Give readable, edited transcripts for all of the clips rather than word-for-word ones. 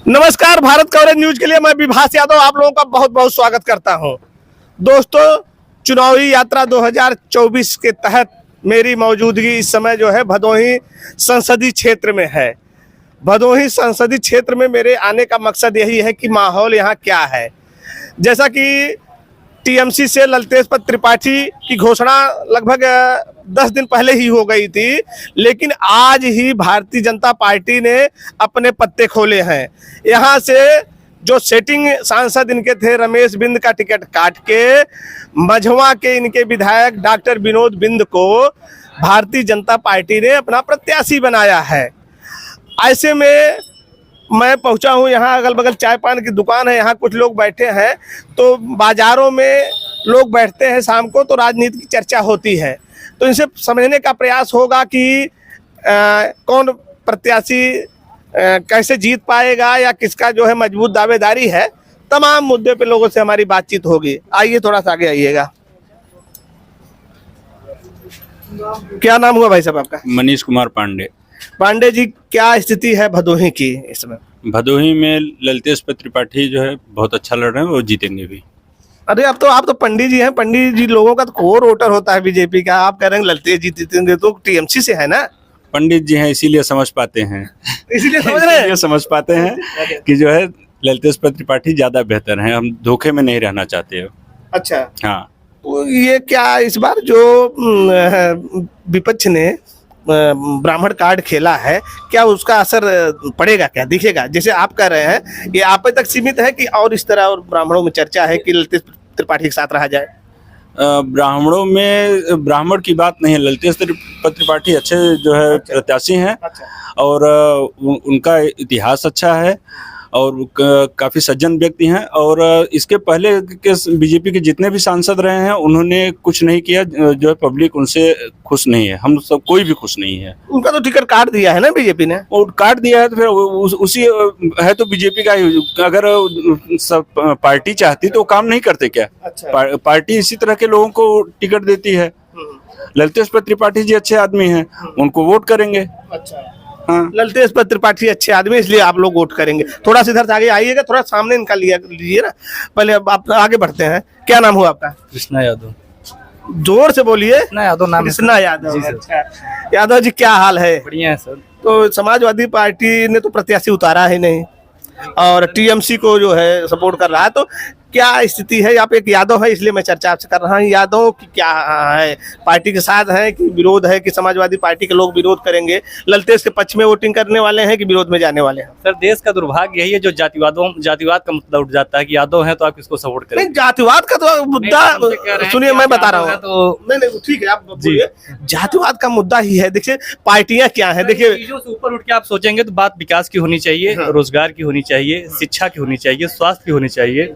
नमस्कार, Bharat coverage news के लिए मैं विभास यादव आप लोगों का बहुत बहुत स्वागत करता हूं। दोस्तों, चुनावी यात्रा 2024 के तहत मेरी मौजूदगी इस समय जो है भदोही संसदीय क्षेत्र में है। भदोही संसदीय क्षेत्र में मेरे आने का मकसद यही है कि माहौल यहाँ क्या है। जैसा कि टीएमसी से ललतेश त्रिपाठी की घोषणा लगभग 10 दिन पहले ही हो गई थी, लेकिन आज ही भारतीय जनता पार्टी ने अपने पत्ते खोले हैं। यहाँ से जो सेटिंग सांसद इनके थे रमेश बिंद का टिकट काट के मझवा के इनके विधायक डॉक्टर विनोद बिंद को भारतीय जनता पार्टी ने अपना प्रत्याशी बनाया है। ऐसे में मैं पहुंचा हूं, यहाँ अगल बगल चाय पान की दुकान है, यहाँ कुछ लोग बैठे हैं। तो बाजारों में लोग बैठते हैं शाम को, तो राजनीति की चर्चा होती है। तो इनसे समझने का प्रयास होगा कि कौन प्रत्याशी कैसे जीत पाएगा या किसका जो है मजबूत दावेदारी है। तमाम मुद्दे पे लोगों से हमारी बातचीत होगी। आइए थोड़ा सा आगे आइएगा। क्या नाम हुआ भाई साहब आपका? मनीष कुमार पांडे। पांडे जी, क्या स्थिति है भदोही की इसमें? भदोही में ललतेश त्रिपाठी जो है बहुत अच्छा लड़ रहे हैं, वो जीतेंगे भी। अरे अब तो आप तो पंडित जी हैं। पंडित जी लोगों का तो कोर वोटर होता है बीजेपी का। आप कह रहे हैं ललतेश जी जीतेंगे, तो टीएमसी से है ना? पंडित जी हैं इसीलिए समझ पाते हैं। इसीलिए समझ रहे हैं। इसीलिए समझ पाते हैं कि जो है ललतेश त्रिपाठी ज्यादा बेहतर हैं। हम धोखे में नहीं रहना चाहते हो। अच्छा, हाँ। तो ये क्या इस बार जो विपक्ष ने ब्राह्मण कार्ड खेला है, क्या उसका असर पड़ेगा, क्या दिखेगा? जैसे आप कह रहे हैं ये आप तक सीमित है कि और इस तरह और ब्राह्मणों में चर्चा है कि ललतेश त्रिपाठी के साथ रहा जाए? ब्राह्मणों में ब्राह्मण की बात नहीं है। ललतेश त्रिपाठी अच्छे जो है प्रत्याशी हैं। अच्छा। और उनका इतिहास अच्छा है और काफ़ी सज्जन व्यक्ति हैं। और इसके पहले के बीजेपी के जितने भी सांसद रहे हैं उन्होंने कुछ नहीं किया। जो है पब्लिक उनसे खुश नहीं है। हम सब कोई भी खुश नहीं है। उनका तो टिकट काट दिया है ना बीजेपी ने। और काट दिया है तो फिर उसी है तो बीजेपी का ही। अगर सब पार्टी चाहती तो काम नहीं करते क्या? अच्छा। पार्टी इसी तरह के लोगों को टिकट देती है। ललतेश त्रिपाठी जी अच्छे आदमी हैं, उनको वोट करेंगे। अच्छा। हाँ। ललतेश त्रिपाठी अच्छे आदमी, इसलिए आप लोग वोट करेंगे। थोड़ा सा इधर से आगे आइएगा, थोड़ा सामने निकाल लीजिए ना। पहले आप आगे बढ़ते हैं। क्या नाम हुआ आपका? कृष्णा यादव। जोर से बोलिए। कृष्णा यादव नाम है। कृष्णा यादव जी सर। अच्छा। यादव जी, क्या हाल है? बढ़िया है सर। तो समाजवादी पार्टी ने तो प्रत्याशी उतारा ही नहीं और टीएमसी को जो है सपोर्ट कर रहा है। तो क्या स्थिति है? आप एक यादव है इसलिए मैं चर्चा आपसे कर रहा हूँ। यादव की क्या है? पार्टी के साथ है कि विरोध है, कि समाजवादी पार्टी के लोग विरोध करेंगे? ललतेश के पक्ष में वोटिंग करने वाले हैं कि विरोध में जाने वाले हैं? सर, देश का दुर्भाग्य यही है जो जातिवाद का मुद्दा उठ जाता है कि यादव है तो आप किसको सपोर्ट करें। नहीं, जातिवाद का तो मुद्दा सुनिए, मैं बता रहा हूँ। तो नहीं, ठीक है, आप बोलिए। जातिवाद का मुद्दा ही है। देखिए पार्टियां क्या है, देखिए चीजों से ऊपर उठ के आप सोचेंगे तो बात विकास की होनी चाहिए, रोजगार की होनी चाहिए, शिक्षा की होनी चाहिए, स्वास्थ्य की होनी चाहिए,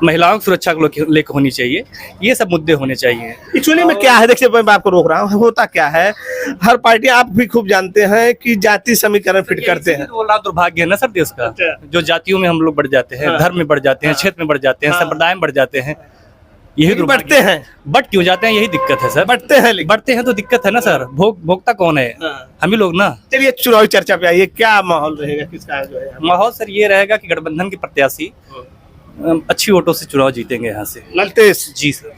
महिलाओं की सुरक्षा को लेकर होनी चाहिए। ये सब मुद्दे होने चाहिए। एक्चुअली में क्या है, देखिए मैं आपको रोक रहा हूँ। होता क्या है, हर पार्टी आप भी खूब जानते हैं कि जाति समीकरण फिट करते हैं। तो दुर्भाग्य है ना सर देश का। जो जातियों में हम लोग बढ़ जाते हैं, धर्म में बढ़ जाते हैं, क्षेत्र में बढ़ जाते हैं, संप्रदाय में बढ़ जाते हैं। यही बढ़ते हैं। बट क्यों जाते हैं, यही दिक्कत है सर। बढ़ते हैं तो दिक्कत है ना सर। भोगता कौन है? हम ही लोग ना। चलिए चुनावी चर्चा पे आइए। क्या माहौल रहेगा, किसका जो है माहौल? सर ये रहेगा कि गठबंधन के प्रत्याशी अच्छी वोटों से चुनाव जीतेंगे यहाँ से। ललतेश जी सर।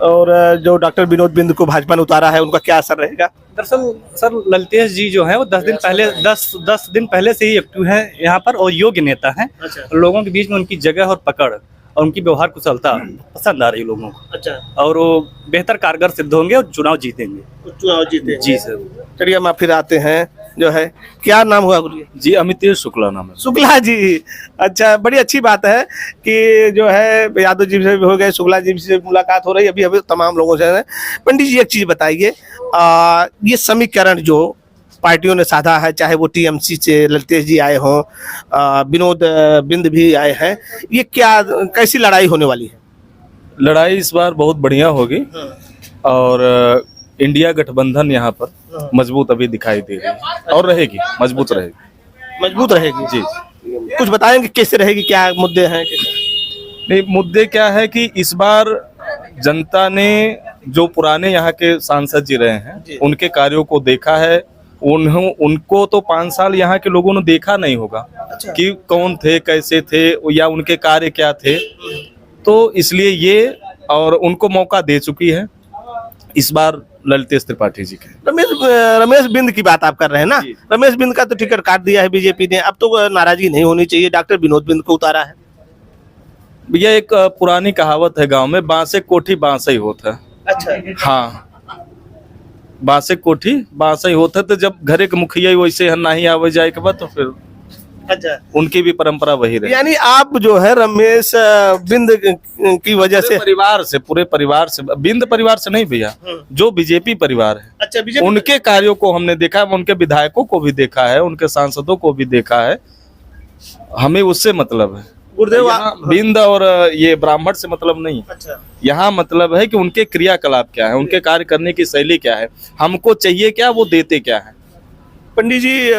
और जो डॉक्टर विनोद बिंद को भाजपा ने उतारा है, उनका क्या असर रहेगा? दरअसल सर ललतेश जी जो है वो 10 दिन पहले से ही एक्टिव है यहाँ पर और योग्य नेता हैं। अच्छा। लोगों के बीच में उनकी जगह और पकड़ और उनकी व्यवहार कुशलता पसंद आ रही है लोगों को। अच्छा। और वो बेहतर कारगर सिद्ध होंगे और चुनाव जीतेंगे। चुनाव जीते? जी सर। चलिए हम फिर आते हैं। जो है क्या नाम हुआ गुरु जी? अमितेश शुक्ला नाम है। शुक्ला जी, अच्छा, बड़ी अच्छी बात है कि जो है यादव जी से हो गए, शुक्ला जी से मुलाकात हो रही है अभी तमाम लोगों से। पंडित जी एक चीज बताइए, ये समीकरण जो पार्टियों ने साधा है, चाहे वो टीएमसी से ललतेश जी आए हों, विनोद बिंद भी आए हैं, ये क्या कैसी लड़ाई होने वाली है? लड़ाई इस बार बहुत बढ़िया होगी और इंडिया गठबंधन यहाँ पर मजबूत अभी दिखाई दे रही है और रहेगी, मजबूत रहेगी। मजबूत रहेगी जी। कुछ बताएंगे कैसे रहेगी, क्या मुद्दे हैं? नहीं, मुद्दे क्या है कि इस बार जनता ने जो पुराने यहाँ के सांसद जी रहे हैं उनके कार्यों को देखा है उनको तो 5 साल यहाँ के लोगों ने देखा नहीं होगा कि कौन थे, कैसे थे, या उनके कार्य क्या थे। तो इसलिए ये और उनको मौका दे चुकी है इस बार ललितेश त्रिपाठी जी के। रमेश बिंद की बात आप कर रहे हैं ना। रमेश बिंद का तो टिकट काट दिया है बीजेपी ने, अब तो नाराजगी नहीं होनी चाहिए, डॉक्टर विनोद बिंद को उतारा है। भैया एक पुरानी कहावत है गांव में, बांसे कोठी बांसे ही होता है। अच्छा, हाँ, बांसे कोठी बांसे ही होता है। तो जब घरे के मुखिया ही वैसे नहीं आवे जाए के बाद, तो फिर अच्छा, उनकी भी परंपरा वही रही। यानी आप जो है रमेश बिंद की वजह से पूरे परिवार से, बिंद परिवार से नहीं भैया, जो बीजेपी परिवार है, अच्छा, बीजेपी उनके कार्यों को हमने देखा है, उनके विधायकों को भी देखा है, उनके सांसदों को भी देखा है। हमें उससे मतलब है, गुरुदेव यहाँ बिंद और ये ब्राह्मण से मतलब नहीं है। अच्छा, यहाँ मतलब है कि उनके क्रियाकलाप क्या है, उनके कार्य करने की शैली क्या है, हमको चाहिए क्या, वो देते क्या है। पंडित जी,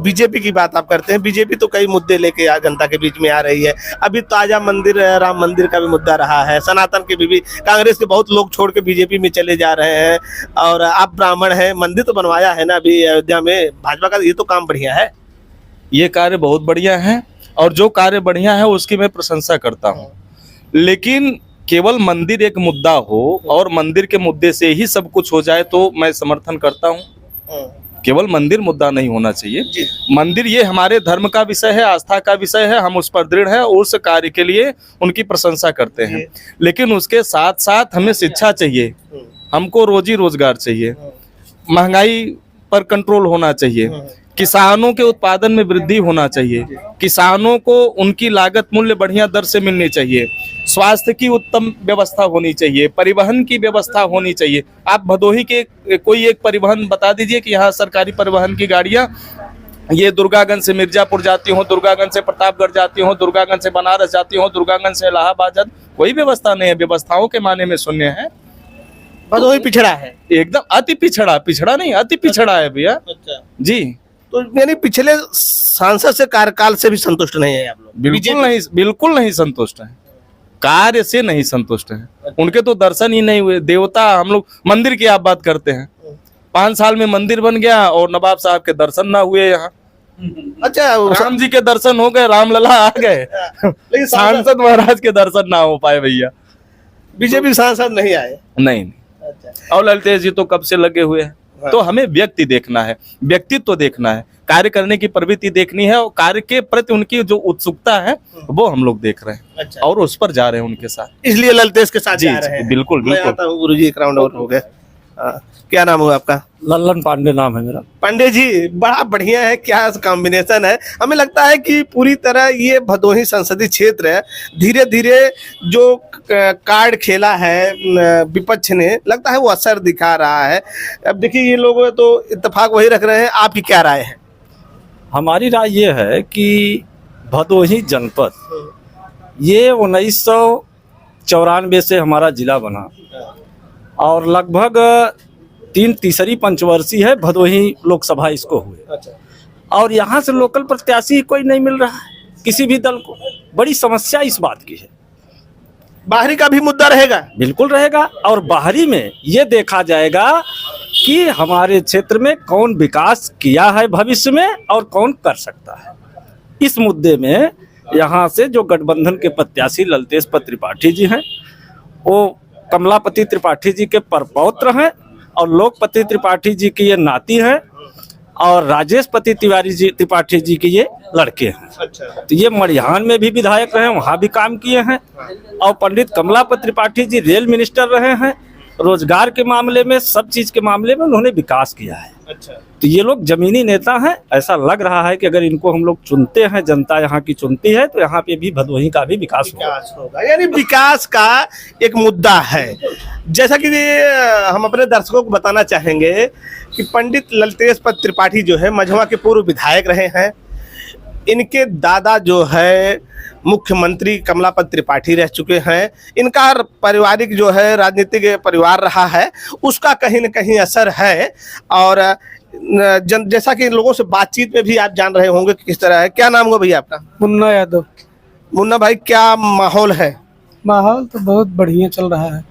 बीजेपी की बात आप करते हैं, बीजेपी तो कई मुद्दे लेके जनता के बीच में आ रही है। अभी ताजा मंदिर, राम मंदिर का भी मुद्दा रहा है, सनातन के भी कांग्रेस के बहुत लोग छोड़ के बीजेपी में चले जा रहे हैं। और आप ब्राह्मण हैं, मंदिर तो बनवाया है ना अभी अयोध्या में भाजपा का, ये तो काम बढ़िया है। ये कार्य बहुत बढ़िया है और जो कार्य बढ़िया है उसकी मैं प्रशंसा करता हूँ, लेकिन केवल मंदिर एक मुद्दा हो और मंदिर के मुद्दे से ही सब कुछ हो जाए तो मैं समर्थन करता हूँ। केवल मंदिर मुद्दा नहीं होना चाहिए। मंदिर ये हमारे धर्म का विषय है, आस्था का विषय है, हम उस पर दृढ़ है, उस कार्य के लिए उनकी प्रशंसा करते हैं। लेकिन उसके साथ साथ हमें शिक्षा चाहिए, हमको रोजी रोजगार चाहिए, महंगाई पर कंट्रोल होना चाहिए, किसानों के उत्पादन में वृद्धि होना चाहिए, किसानों को उनकी लागत मूल्य बढ़िया दर से मिलनी चाहिए, स्वास्थ्य की उत्तम व्यवस्था होनी चाहिए, परिवहन की व्यवस्था होनी चाहिए। आप भदोही के कोई एक परिवहन बता दीजिए कि यहाँ सरकारी परिवहन की गाड़ियाँ ये दुर्गागंज से मिर्जापुर जाती हो, दुर्गागंज से प्रतापगढ़ जाती हो, दुर्गागंज से बनारस जाती हो, दुर्गागंज से इलाहाबाद जाती, कोई व्यवस्था नहीं है। व्यवस्थाओं के माने में शून्य है। भदोही पिछड़ा है, एकदम अति पिछड़ा, पिछड़ा नहीं अति पिछड़ा है भैया जी। तो यानी पिछले सांसद से कार्यकाल से भी संतुष्ट नहीं है आप लोग? बिल्कुल नहीं संतुष्ट है, कार्य से नहीं संतुष्ट है। उनके तो दर्शन ही नहीं हुए। देवता, हम लोग मंदिर की आप बात करते हैं, 5 साल में मंदिर बन गया और नवाब साहब के दर्शन ना हुए यहाँ। अच्छा, राम जी के दर्शन हो गए, रामलला आ गए, लेकिन सांसद महाराज के दर्शन ना हो पाए भैया। बीजेपी सांसद नहीं आए? नहीं। और ललितेश जी तो कब से लगे हुए हैं। तो हमें व्यक्ति देखना है, व्यक्तित्व देखना है, कार्य करने की प्रवृत्ति देखनी है और कार्य के प्रति उनकी जो उत्सुकता है वो हम लोग देख रहे हैं। अच्छा, और उस पर जा रहे हैं उनके साथ, इसलिए ललितेश के साथ जा रहे हैं। बिल्कुल बिल्कुल। गुरुजी एक राउंड और हो गया। क्या नाम हुआ आपका? लल्लन पांडे नाम है मेरा। पांडे जी, बड़ा बढ़िया है, क्या कॉम्बिनेशन है। हमें लगता है कि पूरी तरह ये भदोही संसदीय क्षेत्र धीरे धीरे जो कार्ड खेला है विपक्ष ने, लगता है वो असर दिखा रहा है। अब देखिए, ये लोग तो इत्तेफाक वही रख रहे हैं, आपकी क्या राय है? हमारी राय ये है कि भदोही जनपद ये 1994 से हमारा जिला बना और लगभग तीसरी पंचवर्षीय है भदोही लोकसभा इसको हुए। और यहाँ से लोकल प्रत्याशी कोई नहीं मिल रहा है किसी भी दल को। बड़ी समस्या इस बात की है। बाहरी का भी मुद्दा रहेगा? बिल्कुल रहेगा। और बाहरी में ये देखा जाएगा कि हमारे क्षेत्र में कौन विकास किया है भविष्य में और कौन कर सकता है। इस मुद्दे में यहाँ से जो गठबंधन के प्रत्याशी ललितेश त्रिपाठी जी हैं, वो कमलापति त्रिपाठी जी के परपौत्र हैं और लोकपति त्रिपाठी जी की ये नाती हैं और राजेशपति त्रिपाठी जी के ये लड़के हैं। अच्छा। तो ये मड़िहान में भी विधायक रहे, वहाँ भी काम किए हैं। और पंडित कमलापति त्रिपाठी जी रेल मिनिस्टर रहे हैं। रोजगार के मामले में, सब चीज के मामले में उन्होंने विकास किया है। अच्छा। तो ये लोग जमीनी नेता हैं। ऐसा लग रहा है कि अगर इनको हम लोग चुनते हैं, जनता यहाँ की चुनती है, तो यहाँ पे भी भदोही का भी विकास होगा। यानी विकास का एक मुद्दा है। जैसा कि हम अपने दर्शकों को बताना चाहेंगे कि पंडित ललितेश त्रिपाठी जो है मझवा के पूर्व विधायक रहे हैं। इनके दादा जो है मुख्यमंत्री कमलापति त्रिपाठी रह चुके हैं। इनका पारिवारिक जो है राजनीतिक परिवार रहा है, उसका कहीं न कहीं असर है। और जैसा कि लोगों से बातचीत में भी आप जान रहे होंगे कि किस तरह है। क्या नाम हुआ भैया आपका? मुन्ना यादव। मुन्ना भाई, क्या माहौल है? माहौल तो बहुत बढ़िया चल रहा है।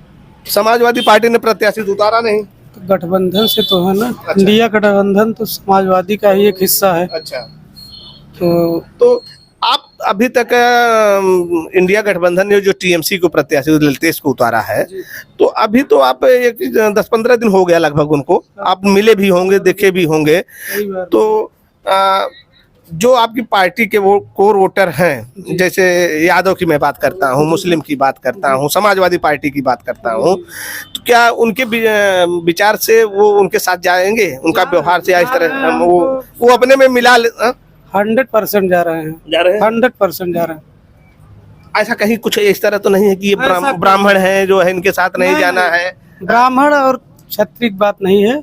समाजवादी पार्टी ने प्रत्याशी उतारा नहीं? गठबंधन से तो है ना। इंडिया गठबंधन तो समाजवादी का ही एक हिस्सा है। अच्छा, तो आप अभी तक इंडिया गठबंधन ने जो टीएमसी को प्रत्याशी ललतेश को उतारा है, तो अभी तो आप एक 10-15 दिन हो गया लगभग उनको, आप मिले भी होंगे, देखे भी होंगे, कई बार तो जो आपकी पार्टी के वो कोर वोटर हैं, जैसे यादव की मैं बात करता हूँ, मुस्लिम की बात करता हूँ, समाजवादी पार्टी की बात करता हूँ, तो क्या उनके विचार से वो उनके साथ जाएंगे, उनका व्यवहार से इस तरह वो अपने में मिला 100% जा रहे हैं। 100% जा रहे हैं। ऐसा कहीं कुछ इस तरह तो नहीं है कि ये ब्राह्मण है जो है इनके साथ नहीं जाना है? ब्राह्मण और क्षत्रिय की बात नहीं है।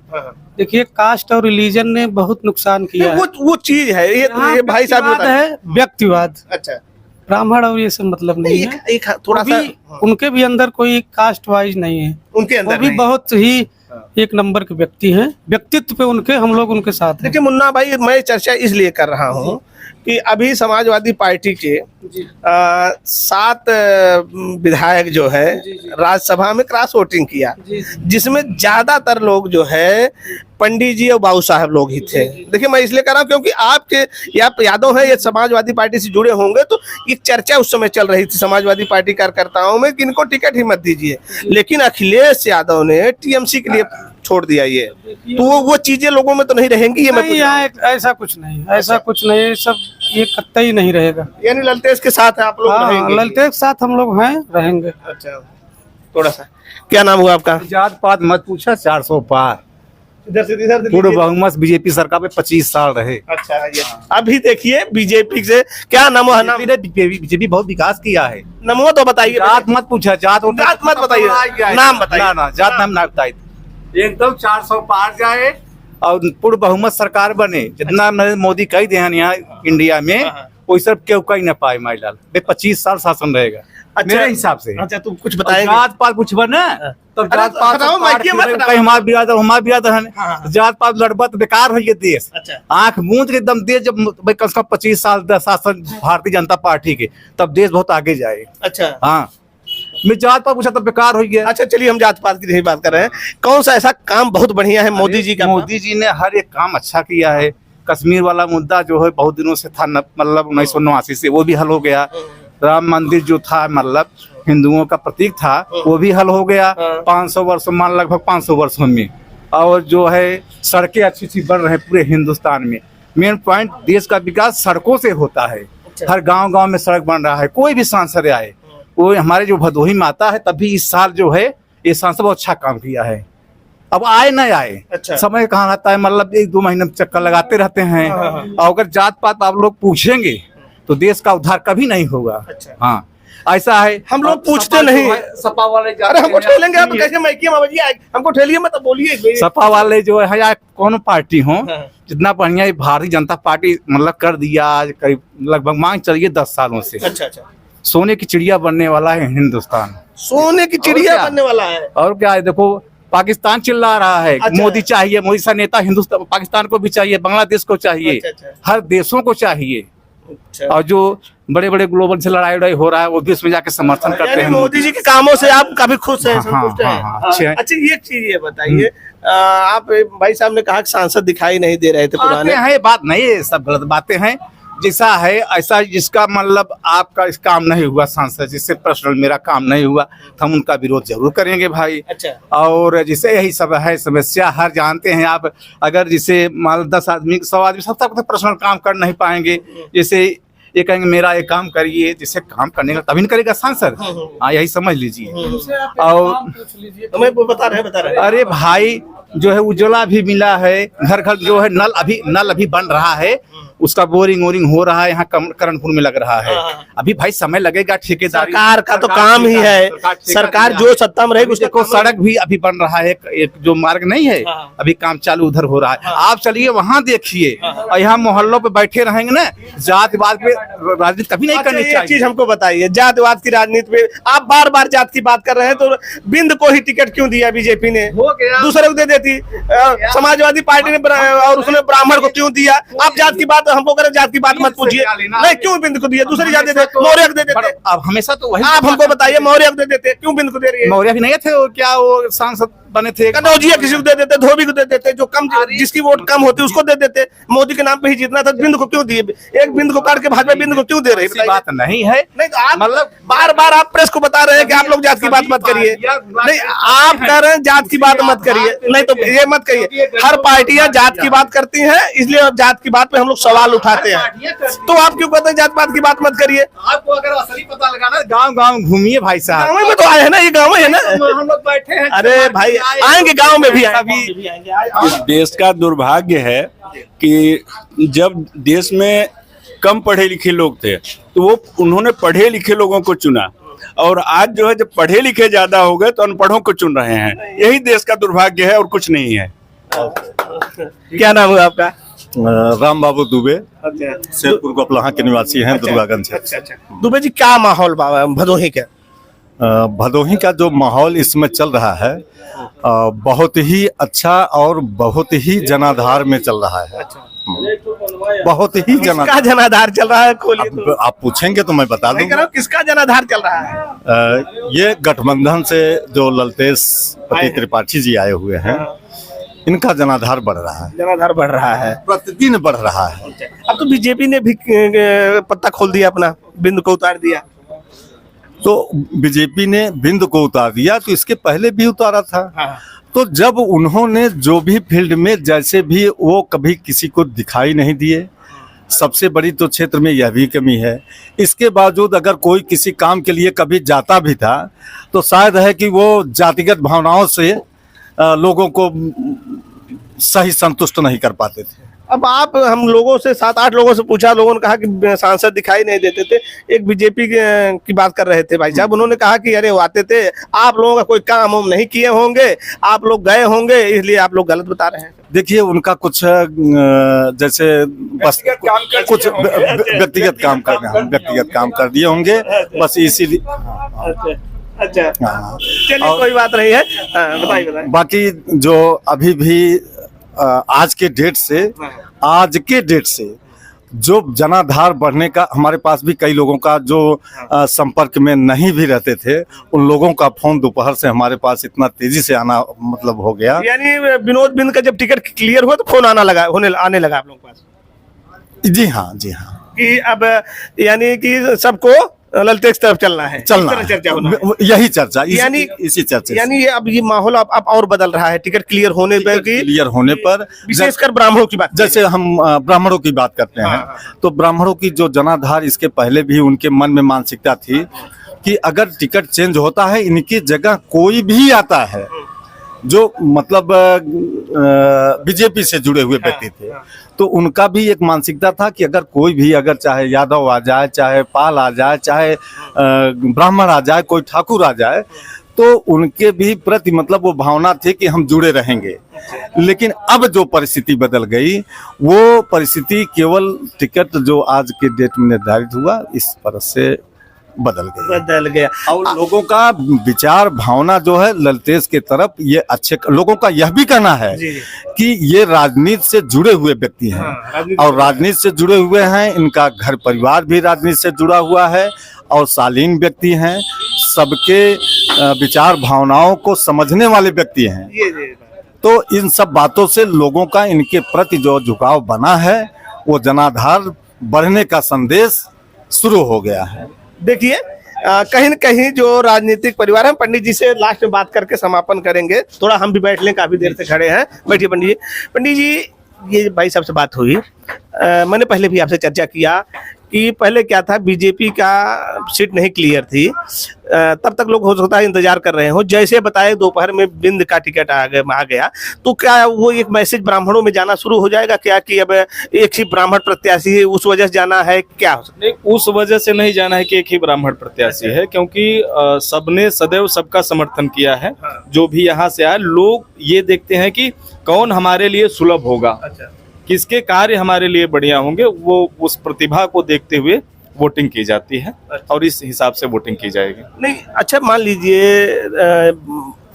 देखिए, कास्ट और रिलीजन ने बहुत नुकसान किया है। वो चीज है, ये भाई साहब व्यक्तिवाद है, व्यक्तिवाद। अच्छा, ब्राह्मण और ये सब मतलब नहीं है। एक थोड़ा सा उनके भी अंदर कोई कास्ट वाइज नहीं है, उनके वो अंदर भी नहीं। बहुत ही एक नंबर के व्यक्ति हैं। व्यक्तित्व पे उनके हम लोग उनके साथ हैं। देखिए मुन्ना भाई, मैं चर्चा इसलिए कर रहा हूँ कि अभी समाजवादी पार्टी के 7 विधायक जो है राज्यसभा में क्रॉस वोटिंग किया, जिसमें ज्यादातर लोग जो है पंडित जी और बाबू साहब लोग ही थे। देखिए मैं इसलिए कर रहा हूँ क्योंकि आपके आप यादव हैं, ये समाजवादी पार्टी से जुड़े होंगे, तो एक चर्चा उस समय चल रही थी समाजवादी पार्टी कार्यकर्ताओं में कि इनको टिकट ही मत दीजिए, लेकिन अखिलेश यादव ने टीएमसी के लिए छोड़ दिया ये, तो वो चीजें लोगों में तो नहीं रहेंगी। ये मैं नहीं, यहाँ ऐसा कुछ नहीं, ऐसा कुछ नहीं, सब ये कतई नहीं रहेगा। यानी ललतेश के साथ आप लोग हाँ, रहेंगे? ललतेश के साथ हम लोग हैं, रहेंगे। अच्छा, थोड़ा सा क्या नाम हुआ आपका? जात पात मत पूछा, 400 पार। इधर से इधर पूर्व बहुमत बीजेपी सरकार में 25 साल रहे। अच्छा, ये अभी देखिए बीजेपी से क्या नाम है? नाम बीजेपी बहुत विकास किया है। नमो तो बताइए। जात मत पूछा, जात मत बताइए, नाम बताइए। ना जात नाम ना बताइए, एकदम 400 पार जाए और पूर्व बहुमत सरकार बने। जितना नरेंद्र मोदी कही दे यहाँ इंडिया में, कोई सब क्यों कही ना पाए माईलाल। 25 साल शासन रहेगा मेरे हिसाब से। अच्छा, तुम कुछ बताएंगे? जात पात पूछबा ना, तब अरे जात पात बताओ, माइक में मत बताओ। कहीं हमारा बिरादर है, जात पात लड़बा तो बेकार हो ये देश। अच्छा, आंख मूंद के एकदम देश, जब भाई कम से कम 25 साल शासन भारतीय जनता पार्टी के, तब देश बहुत आगे जाए। अच्छा, हाँ, मैं जात पात पूछा तब बेकार हो गया। अच्छा, चलिए हम जात पात की नहीं बात कर रहे हैं। कौन सा ऐसा काम बहुत बढ़िया है मोदी जी का? मोदी जी ने हर एक काम अच्छा किया है। कश्मीर वाला मुद्दा जो है बहुत दिनों से था, मतलब 1989 से, वो भी हल हो गया। राम मंदिर जो था, मतलब हिंदुओं का प्रतीक था, वो भी हल हो गया 500 वर्षों, मान लगभग 500 वर्षों में। और जो है सड़कें अच्छी अच्छी बन रहे हैं पूरे हिंदुस्तान में। मेन पॉइंट, देश का विकास सड़कों से होता है। हर गांव-गांव में सड़क बन रहा है। कोई भी सांसद आए, वो हमारे जो भदोही में आता है, तभी इस साल जो है ये सांसद बहुत अच्छा काम किया है। अब आए न आए, अच्छा, समय कहाँ रहता है, मतलब 1-2 महीने में चक्कर लगाते रहते हैं। और अगर जात पात आप लोग पूछेंगे तो देश का उद्धार कभी नहीं होगा। अच्छा, हाँ, ऐसा है। हम लोग पूछते नहीं। सपा वाले अरे हमको ठेलेंगे आप कैसे? माइकी में बजिए, हमको ठेलिए मत, बोलिए। सपा वाले जो है या कौन पार्टी हो, जितना बढ़िया भारतीय जनता पार्टी मतलब कर दिया, आज करीब लगभग मांग चलिए 10 सालों से। अच्छा, अच्छा, सोने की चिड़िया बनने वाला है हिंदुस्तान। सोने की चिड़िया बनने वाला है। और क्या है, देखो पाकिस्तान चिल्ला रहा है। अच्छा, मोदी चाहिए, मोदी सा नेता हिंदुस्तान, पाकिस्तान को भी चाहिए, बांग्लादेश को चाहिए। अच्छा, अच्छा, हर देशों को चाहिए। अच्छा। और जो बड़े बड़े ग्लोबल से लड़ाई उड़ाई हो रहा है, वो भी उसमें जाके समर्थन करते यानी हैं। मोदी जी के कामों से आप काफी खुश हैं, हाँ, संतुष्ट हैं? हाँ, अच्छे हैं। अच्छा, ये चीज ये बताइए, आप भाई साहब ने कहा कि सांसद दिखाई नहीं दे रहे थे पुराने। है बात नहीं है, सब गलत बातें हैं। जैसा है ऐसा, जिसका मतलब आपका इस काम नहीं हुआ सांसद, जिससे पर्सनल मेरा काम नहीं हुआ, तो हम उनका विरोध जरूर करेंगे भाई। अच्छा, और जिसे यही सब है समस्या, हर जानते हैं आप। अगर जिसे मान 10 आदमी 100 आदमी सब तक पर्सनल काम कर नहीं पाएंगे। जैसे ये कहेंगे मेरा ये काम करिए, जिससे काम करने का तभी न करेगा सांसद। हाँ, यही समझ लीजिए। और मैं बता रहे अरे भाई, जो है उज्ज्वला भी मिला है, घर घर जो है नल अभी बन रहा है, उसका बोरिंग हो रहा है, यहाँ करणपुर में लग रहा है। अभी भाई समय लगेगा, ठेकेदार सरकार का तो काम ही है, सरकार जो सत्ता में रहेगी उसका को सड़क भी अभी बन रहा है, एक जो मार्ग नहीं है, अभी काम चालू उधर हो रहा है। आप चलिए वहाँ देखिए, और यहाँ मोहल्लों पे बैठे रहेंगे ना, जातिवाद पे राजनीति कभी नहीं करनी एक चाहिए। चीज हमको बताइए, जातिवाद की राजनीति पे आप बार बार जात की बात कर रहे हैं, तो बिंद को ही टिकट क्यों दिया बीजेपी ने? दूसरे को दे देती। समाजवादी पार्टी ने और उसने ब्राह्मण को क्यों दिया? आप जात की बात हमको करें, जात की बात मत पूछिए। नहीं, क्यों बिंद को दिया? दूसरी जात दे देते, मौर्य को दे देते। अब हमेशा तो वही आप हमको बताइए, मौर्य को दे देते, क्यों बिंद को दे रही है? मौर्य भी नहीं थे वो, क्या वो सांसद बने थे। कनौजिया किसी को दे देते, धोबी को दे देते, जो कम जिसकी वोट कम होती उसको दे देते। मोदी के नाम पे ही जीतना था, बिंद को क्यों दिए? एक बिंद को काट के भाजपा बिंद को क्यों दे रही है? ऐसी बात नहीं है। नहीं तो आप मतलब बार बार आप प्रेस को बता रहे हैं कि आप लोग जात की बात मत करिए। नहीं, आप कह रहे हैं जात की बात मत करिए, नहीं तो ये मत कहिए। हर पार्टियां जात की बात करती हैं, इसलिए अब जात की बात पे हम लोग सवाल उठाते हैं। तो आप क्यों कहते हैं जात पात की बात मत करिए? आपको अगर असली पता लगाना, गांव गांव घूमिए भाई साहब। गाँव में तो आए हैं ना, ये गाँव है ना। हम लोग बैठे हैं। अरे भाई आएंगे, गाँव में भी आएंगे। इस देश का दुर्भाग्य है कि जब देश में कम पढ़े लिखे लोग थे तो वो उन्होंने पढ़े लिखे लोगों को चुना, और आज जो है जब पढ़े लिखे ज्यादा हो गए तो अनपढ़ों को चुन रहे हैं। यही देश का दुर्भाग्य है और कुछ नहीं है। क्या नाम है आपका? राम बाबू दुबे, शेरपुर गोपलहा के निवासी हैं, दुर्गागंज से। अच्छा। दुबे जी, क्या माहौल भदोही का? भदोही का जो माहौल इसमें चल रहा है बहुत ही अच्छा और बहुत ही जनाधार में चल रहा है। बहुत ही किसका जनाधार चल रहा है? खोलिए तो। आप पूछेंगे तो मैं बता मैं कह दूंगा। रहा हूं, किसका जनाधार चल रहा है? ये गठबंधन से जो ललतेश पति त्रिपाठी जी आए हुए हैं, इनका जनाधार बढ़ रहा है, जनाधार बढ़ रहा है, प्रतिदिन बढ़ रहा है। अब तो बीजेपी ने भी पत्ता खोल दिया, अपना बिंद को उतार दिया। तो बीजेपी ने बिंद को उतार दिया, तो इसके पहले भी उतारा था। तो जब उन्होंने जो भी फील्ड में जैसे भी, वो कभी किसी को दिखाई नहीं दिए। सबसे बड़ी तो क्षेत्र में यह भी कमी है। इसके बावजूद अगर कोई किसी काम के लिए कभी जाता भी था तो शायद है कि वो जातिगत भावनाओं से लोगों को सही संतुष्ट नहीं कर पाते थे। अब आप हम लोगों से 7-8 लोगों से पूछा, लोगों ने कहा कि सांसद दिखाई नहीं देते थे। एक बीजेपी की बात कर रहे थे भाई साहब, उन्होंने कहा कि अरे वो आते थे, आप लोगों का कोई काम हम नहीं किए होंगे, आप लोग गए होंगे, इसलिए आप लोग गलत बता रहे हैं। देखिए, उनका कुछ जैसे बस कुछ व्यक्तिगत काम कर दिए होंगे, बस इसीलिए। अच्छा, हाँ। चलिए कोई बात नहीं है, बताइए। बाकी जो अभी भी आज के डेट से जो जनाधार बढ़ने का, हमारे पास भी कई लोगों का जो संपर्क में नहीं भी रहते थे, उन लोगों का फोन दोपहर से हमारे पास इतना तेजी से आना मतलब हो गया। यानी विनोद बिंद का जब टिकट क्लियर हुआ तो फोन आने लगा आप लोगों के पास? जी हाँ, जी हाँ। कि अब यानी कि सबको ललतेश तरफ चलना है, चर्चा होना है। यही चर्चा, यानी इसी चर्चा, यानी ये अब ये माहौल अब और बदल रहा है टिकट क्लियर होने पर, विशेषकर ब्राह्मणों की बात। जैसे हम ब्राह्मणों की बात करते हैं, तो ब्राह्मणों की जो जनाधार, इसके पहले भी उनके मन में मानसिकता थी कि अगर टिकट चेंज होता है, इनकी जगह कोई भी आता है जो मतलब बीजेपी से जुड़े हुए व्यक्ति थे, तो उनका भी एक मानसिकता था कि अगर कोई भी, अगर चाहे यादव आ जाए, चाहे पाल आ जाए, चाहे ब्राह्मण आ जाए, कोई ठाकुर आ जाए, तो उनके भी प्रति मतलब वो भावना थी कि हम जुड़े रहेंगे। लेकिन अब जो परिस्थिति बदल गई, वो परिस्थिति केवल टिकट जो आज के डेट में निर्धारित हुआ, इस पर से बदल गया। और लोगों का विचार भावना जो है ललतेश के तरफ, ये अच्छे लोगों का यह भी कहना है कि ये राजनीति से जुड़े हुए व्यक्ति हैं, और राजनीति से जुड़े हुए हैं, इनका घर परिवार भी राजनीति से जुड़ा हुआ है, और शालीन व्यक्ति हैं, सबके विचार भावनाओं को समझने वाले व्यक्ति हैं। तो इन सब बातों से लोगों का इनके प्रति जो झुकाव बना है, वो जनाधार बढ़ने का संदेश शुरू हो गया है। देखिए, कहीं न कहीं जो राजनीतिक परिवार है, पंडित जी से लास्ट में बात करके समापन करेंगे। थोड़ा हम भी बैठ लें, काफी देर से खड़े हैं। बैठिए पंडित जी, ये भाई साहब से बात हुई, मैंने पहले भी आपसे चर्चा किया कि पहले क्या था, बीजेपी का सीट नहीं क्लियर थी, तब तक लोग हो सकता है इंतजार कर रहे हो। जैसे बताए दोपहर में बिंद का टिकट आ गया, तो क्या वो एक मैसेज ब्राह्मणों में जाना शुरू हो जाएगा क्या कि अब एक ही ब्राह्मण प्रत्याशी है, उस वजह से जाना है? क्या हो सकता है? नहीं, उस वजह से नहीं जाना है कि एक ही ब्राह्मण प्रत्याशी है, क्योंकि सबने सदैव सबका समर्थन किया है। जो भी यहाँ से आए, लोग ये देखते हैं कि कौन हमारे लिए सुलभ होगा, किसके कार्य हमारे लिए बढ़िया होंगे, वो उस प्रतिभा को देखते हुए वोटिंग की जाती है, और इस हिसाब से वोटिंग की जाएगी। नहीं, अच्छा मान लीजिए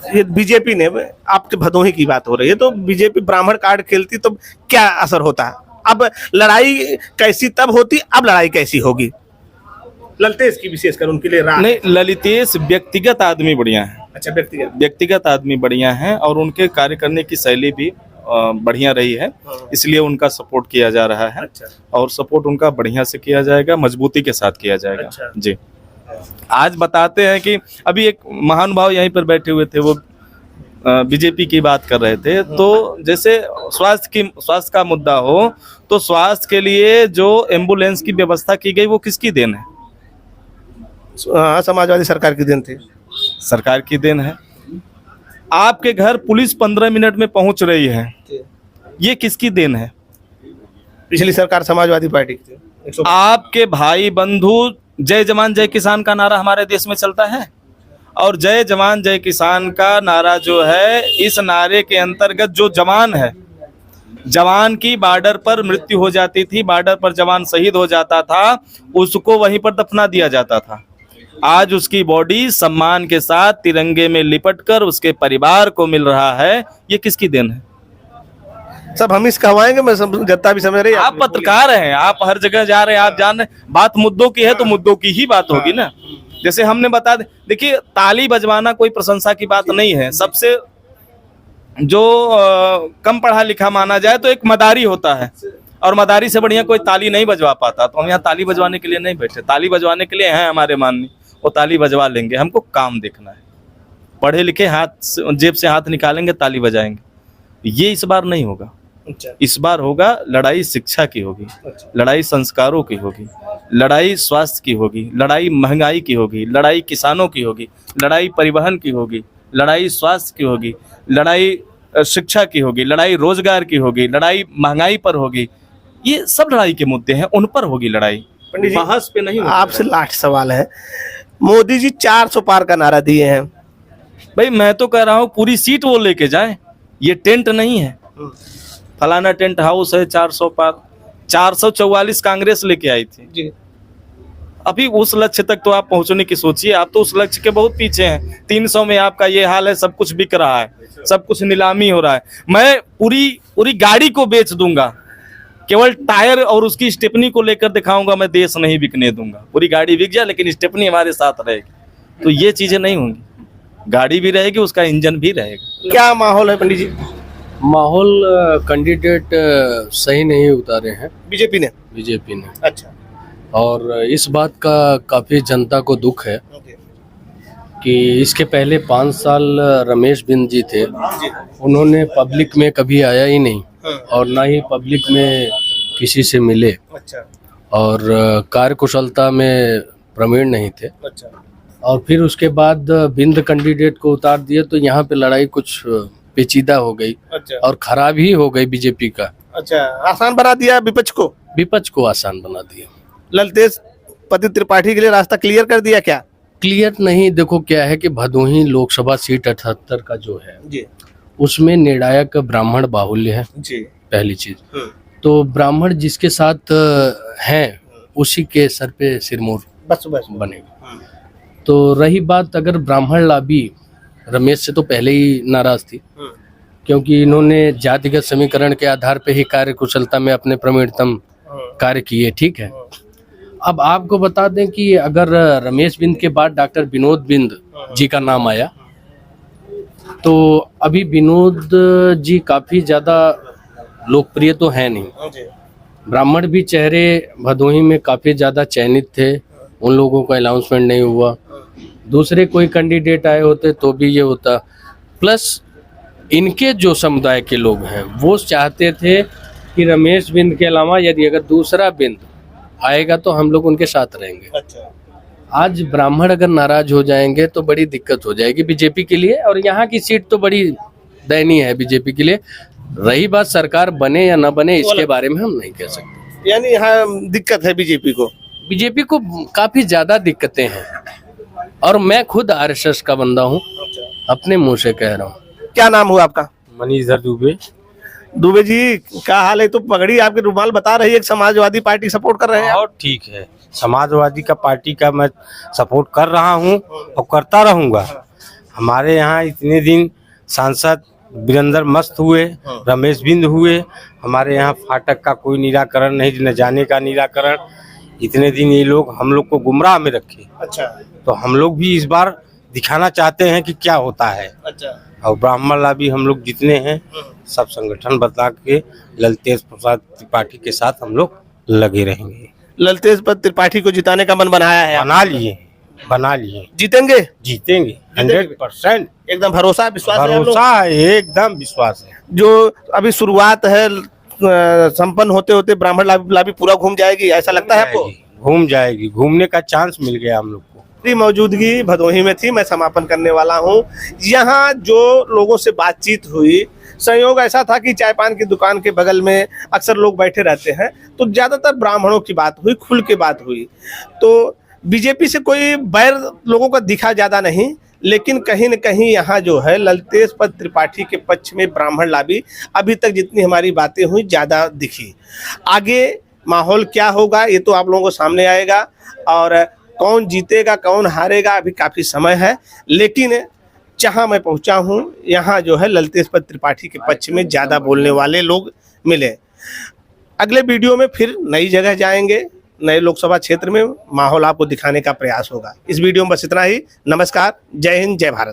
ये बीजेपी ने, आपके भदोही की बात हो रही है, तो बीजेपी ब्राह्मण कार्ड खेलती तो क्या असर होता? अब लड़ाई कैसी तब होती, अब लड़ाई कैसी होगी? ललतेश की विशेषकर उनके लिए राह। नहीं, ललितेश व्यक्तिगत आदमी बढ़िया है, अच्छा, व्यक्तिगत। व्यक्तिगत आदमी बढ़िया है और उनके कार्य करने की शैली भी बढ़िया रही है, इसलिए उनका सपोर्ट किया जा रहा है। अच्छा। और सपोर्ट उनका बढ़िया से किया जाएगा, मजबूती के साथ किया जाएगा। अच्छा। जी, आज बताते हैं कि अभी एक महानुभाव यहीं पर बैठे हुए थे, वो बीजेपी की बात कर रहे थे। तो जैसे स्वास्थ्य का मुद्दा हो तो स्वास्थ्य के लिए जो एम्बुलेंस की व्यवस्था की गई वो किसकी देन है? हाँ, समाजवादी सरकार की देन थी। सरकार की देन है। आपके घर पुलिस 15 मिनट में पहुंच रही है, ये किसकी देन है? पिछली सरकार समाजवादी पार्टी की थी। आपके भाई बंधु जय जवान जय किसान का नारा हमारे देश में चलता है, और जय जवान जय किसान का नारा जो है, इस नारे के अंतर्गत जो जवान है, जवान की बॉर्डर पर मृत्यु हो जाती थी, बॉर्डर पर जवान शहीद हो जाता था, उसको वहीं पर दफना दिया जाता था। आज उसकी बॉडी सम्मान के साथ तिरंगे में लिपटकर उसके परिवार को मिल रहा है, ये किसकी देन है? सब हम इस कहवाएंगे, मैं जनता भी समझ रही है। आप पत्रकार हैं, आप हर जगह जा रहे हैं, आप जान रहे हैं, बात मुद्दों की है तो मुद्दों की ही बात होगी ना। जैसे हमने बता दे, देखिए ताली बजवाना कोई प्रशंसा की बात नहीं है। सबसे जो कम पढ़ा लिखा माना जाए तो एक मदारी होता है, और मदारी से बढ़िया कोई ताली नहीं बजवा पाता। तो हम यहाँ ताली बजवाने के लिए नहीं बैठे, ताली बजवाने के लिए हैं हमारे माननीय, वो ताली बजवा लेंगे। हमको काम देखना है, पढ़े लिखे हाथ जेब से हाथ निकालेंगे ताली बजाएंगे, ये इस बार नहीं होगा। अच्छा। इस बार होगा लड़ाई शिक्षा की होगी, लड़ाई संस्कारों की होगी, लड़ाई स्वास्थ्य की होगी, लड़ाई महंगाई की होगी, लड़ाई किसानों की होगी, लड़ाई परिवहन की होगी, लड़ाई स्वास्थ्य की होगी, लड़ाई शिक्षा की होगी, लड़ाई रोजगार की होगी, लड़ाई महंगाई पर होगी। ये सब लड़ाई के मुद्दे हैं, उन पर होगी लड़ाई, पंडित जी, बहस पे नहीं होगी। आपसे लास्ट सवाल है। मोदी जी 400 पार का नारा दिए हैं। भाई मैं तो कह रहा हूँ पूरी सीट वो लेके जाएं, ये टेंट नहीं है, फलाना टेंट हाउस है 400 पार। 444 कांग्रेस लेके आई थी जी। अभी उस लक्ष्य तक तो आप पहुंचने की सोचिए, आप तो उस लक्ष्य के बहुत पीछे हैं। 300 में आपका ये हाल है, सब कुछ बिक रहा है, सब कुछ नीलामी हो रहा है। मैं पूरी गाड़ी को बेच दूंगा, केवल टायर और उसकी स्टेपनी को लेकर दिखाऊंगा, मैं देश नहीं बिकने दूंगा। पूरी गाड़ी बिक जाए लेकिन स्टेपनी हमारे साथ रहेगी, तो ये चीजें नहीं होंगी। गाड़ी भी रहेगी, उसका इंजन भी रहेगा। क्या माहौल है पंडित जी? माहौल कैंडिडेट सही नहीं उतारे हैं बीजेपी ने। बीजेपी ने, अच्छा। और इस बात का काफ़ी जनता को दुख है कि इसके पहले 5 साल रमेश बिंद जी थे, उन्होंने पब्लिक में कभी आया ही नहीं और ना ही पब्लिक में किसी से मिले, अच्छा। और कार्यकुशलता में प्रवीण नहीं थे। अच्छा। और फिर उसके बाद बिंद कैंडिडेट को उतार दिए, तो यहाँ पे लड़ाई कुछ पेचीदा हो गई। अच्छा। और खराब ही हो गई बीजेपी का। अच्छा, आसान बना दिया विपक्ष को आसान बना दिया। ललतेश पति त्रिपाठी के लिए रास्ता क्लियर कर दिया क्या? क्लियर नहीं, देखो क्या है कि भदोही लोकसभा सीट 78 का जो है जी, उसमें निर्णायक ब्राह्मण बाहुल्य है जी। पहली चीज। तो ब्राह्मण जिसके साथ हैं उसी के सर पे सिरमौर बस बनेगा। तो रही बात, अगर ब्राह्मण लॉबी रमेश से तो पहले ही नाराज थी, क्योंकि इन्होंने जातिगत समीकरण के आधार पे ही कार्य कुशलता में अपने प्रवीणतम कार्य किए, ठीक है। अब आपको बता दें कि अगर रमेश बिंद के बाद डॉक्टर विनोद बिंद जी का नाम आया, तो अभी विनोद जी काफी ज्यादा लोकप्रिय तो है नहीं। ब्राह्मण भी चेहरे भदोही में काफी ज्यादा चयनित थे, उन लोगों का अनाउंसमेंट नहीं हुआ। दूसरे कोई कैंडिडेट आए होते तो भी ये होता। प्लस इनके जो समुदाय के लोग हैं वो चाहते थे कि रमेश बिंद के अलावा यदि अगर दूसरा बिंद आएगा तो हम लोग उनके साथ रहेंगे। अच्छा। आज ब्राह्मण अगर नाराज हो जाएंगे तो बड़ी दिक्कत हो जाएगी बीजेपी के लिए, और यहाँ की सीट तो बड़ी दयनीय है बीजेपी के लिए। रही बात सरकार बने या न बने, इसके बारे में हम नहीं कह सकते। यानी यहाँ दिक्कत है बीजेपी को काफी ज्यादा दिक्कतें हैं, और मैं खुद आरएसएस का बंदा हूँ, अपने मुंह से कह रहा हूँ। क्या नाम हुआ आपका? मनीषधर दुबे जी, क्या हाल है? तो पगड़ी आपके रुमाल बता रही है, समाजवादी पार्टी सपोर्ट कर रहे हैं। और ठीक है, समाजवादी का पार्टी का मैं सपोर्ट कर रहा हूं और करता रहूंगा। हमारे यहाँ इतने दिन सांसद वीरेंद्र मस्त हुए, रमेश बिंद हुए, हमारे यहाँ फाटक का कोई निराकरण नहीं, न जाने का निराकरण। इतने दिन ये लोग हम लोग को गुमराह में रखे, अच्छा तो हम लोग भी इस बार दिखाना चाहते हैं कि क्या होता है। अच्छा और ब्राह्मण लाभी हम लोग जितने हैं सब संगठन बदला के ललतेज प्रसाद त्रिपाठी के साथ हम लोग लगे रहेंगे। ललतेज पद त्रिपाठी को जिताने का मन बनाया है, बना लिए, जीतेंगे, जीतेंगे 100%। एकदम भरोसा विश्वास है आप लोग? भरोसा है, एकदम विश्वास है। जो अभी शुरुआत है संपन्न होते होते ब्राह्मण लाभी पूरा घूम जाएगी, ऐसा लगता है आपको? घूम जाएगी, घूमने का चांस मिल गया हम लोग को। मेरी मौजूदगी भदोही में थी, मैं समापन करने वाला हूँ। यहाँ जो लोगों से बातचीत हुई, संयोग ऐसा था कि चाय पान की दुकान के बगल में अक्सर लोग बैठे रहते हैं, तो ज्यादातर ब्राह्मणों की बात हुई, खुल के बात हुई। तो बीजेपी से कोई बैर लोगों का दिखा ज्यादा नहीं, लेकिन कहीं न कहीं यहाँ जो है ललतेज पद त्रिपाठी के पक्ष में ब्राह्मण लाभी अभी तक जितनी हमारी बातें हुई ज्यादा दिखी। आगे माहौल क्या होगा ये तो आप लोगों को सामने आएगा, और कौन जीतेगा कौन हारेगा अभी काफी समय है। लेकिन जहाँ मैं पहुँचा हूँ यहाँ जो है ललतेज पद त्रिपाठी के पक्ष में ज्यादा बोलने वाले लोग मिले। अगले वीडियो में फिर नई जगह जाएंगे, नए लोकसभा क्षेत्र में माहौल आपको दिखाने का प्रयास होगा। इस वीडियो में बस इतना ही। नमस्कार, जय हिंद, जय भारत।